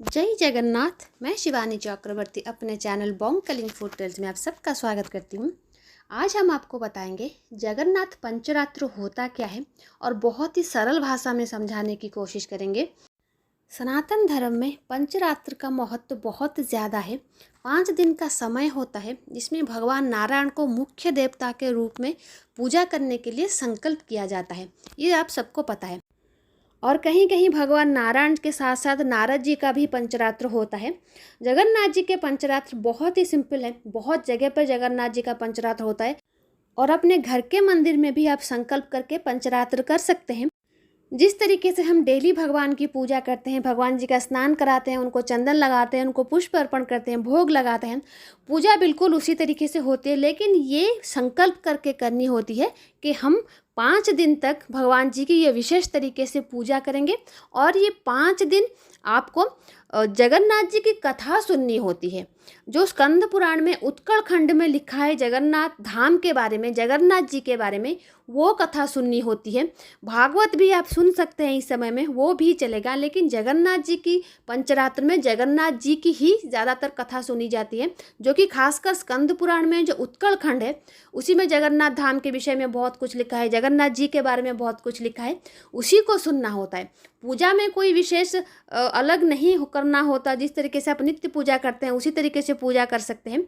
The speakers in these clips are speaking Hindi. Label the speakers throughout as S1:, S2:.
S1: जय जगन्नाथ। मैं शिवानी चक्रवर्ती अपने channel Bong Calling Food Tales में आप सबका स्वागत करती हूँ। आज हम आपको बताएंगे जगन्नाथ पंचरात्र होता क्या है और बहुत ही सरल भाषा में समझाने की कोशिश करेंगे। सनातन धर्म में पंचरात्र का महत्व बहुत ज़्यादा है। 5 दिन का समय होता है जिसमें भगवान नारायण को मुख्य देवता के रूप में पूजा करने के लिए संकल्प किया जाता है। ये आप सबको पता है। और कहीं कहीं भगवान नारायण के साथ साथ नारद जी का भी पंचरात्र होता है। जगन्नाथ जी के पंचरात्र बहुत ही सिंपल है। बहुत जगह पर जगन्नाथ जी का पंचरात्र होता है और अपने घर के मंदिर में भी आप संकल्प करके पंचरात्र कर सकते हैं। जिस तरीके से हम डेली भगवान की पूजा करते हैं, भगवान जी का स्नान कराते हैं, उनको चंदन लगाते हैं, उनको पुष्प अर्पण करते हैं, भोग लगाते हैं, पूजा बिल्कुल उसी तरीके से होती है। लेकिन ये संकल्प करके करनी होती है कि हम 5 दिन तक भगवान जी की ये विशेष तरीके से पूजा करेंगे। और ये 5 दिन आपको जगन्नाथ जी की कथा सुननी होती है। जो स्कंद पुराण में उत्कल खंड में लिखा है जगन्नाथ धाम के बारे में, जगन्नाथ जी के बारे में, वो कथा सुननी होती है। भागवत भी आप सुन सकते हैं इस समय में, वो भी चलेगा। लेकिन जगन्नाथ जी की पंचरात्र में जगन्नाथ जी की ही ज़्यादातर कथा सुनी जाती है, जो कि खासकर स्कंद पुराण में जो उत्कल खंड है उसी में जगन्नाथ धाम के विषय में बहुत कुछ लिखा है, जगन्नाथ जी के बारे में बहुत कुछ लिखा है, उसी को सुनना होता है। पूजा में कोई विशेष अलग नहीं करना होता। जिस तरीके से आप नित्य पूजा करते हैं उसी तरीके से पूजा कर सकते हैं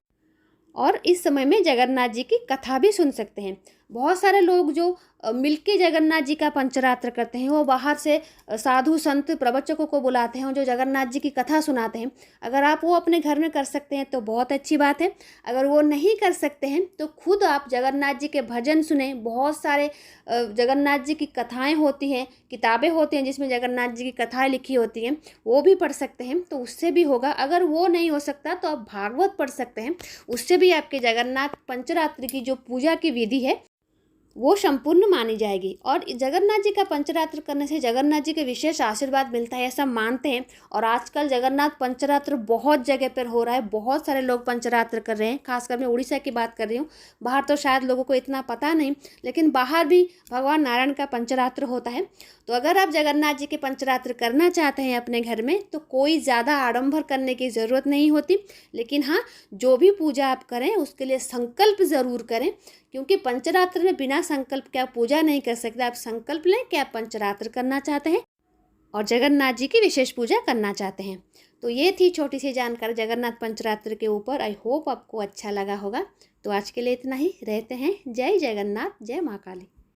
S1: और इस समय में जगन्नाथ जी की कथा भी सुन सकते हैं। बहुत सारे लोग जो मिलके जगन्नाथ जी का पंचरात्र करते हैं, वो बाहर से साधु संत प्रवचकों को बुलाते हैं जो जगन्नाथ जी की कथा सुनाते हैं। अगर आप वो अपने घर में कर सकते हैं तो बहुत अच्छी बात है। अगर वो नहीं कर सकते हैं तो खुद आप जगन्नाथ जी के भजन सुने। बहुत सारे जगन्नाथ जी की कथाएँ होती हैं, किताबें होती हैं जिसमें जगन्नाथ जी की कथाएँ लिखी होती हैं, वो भी पढ़ सकते हैं तो उससे भी होगा। अगर वो नहीं हो सकता तो आप भागवत पढ़ सकते हैं, उससे भी आपके जगन्नाथ पंचरात्र की जो पूजा की विधि है वो संपूर्ण मानी जाएगी। और जगन्नाथ जी का पंचरात्र करने से जगन्नाथ जी के विशेष आशीर्वाद मिलता है, ऐसा मानते हैं। और आजकल जगन्नाथ पंचरात्र बहुत जगह पर हो रहा है, बहुत सारे लोग पंचरात्र कर रहे हैं। खासकर मैं उड़ीसा की बात कर रही हूँ, बाहर तो शायद लोगों को इतना पता नहीं, लेकिन बाहर भी भगवान नारायण का पंचरात्र होता है। तो अगर आप जगन्नाथ जी के पंचरात्र करना चाहते हैं अपने घर में तो कोई ज़्यादा आडंबर करने की ज़रूरत नहीं होती। लेकिन हाँ, जो भी पूजा आप करें उसके लिए संकल्प ज़रूर करें, क्योंकि पंचरात्र में बिना संकल्प के आप पूजा नहीं कर सकते। आप संकल्प लें कि आप पंचरात्र करना चाहते हैं और जगन्नाथ जी की विशेष पूजा करना चाहते हैं। तो ये थी छोटी सी जानकारी जगन्नाथ पंचरात्र के ऊपर। आई होप आपको अच्छा लगा होगा। तो आज के लिए इतना ही। रहते हैं। जय जगन्नाथ, जय माँ काली।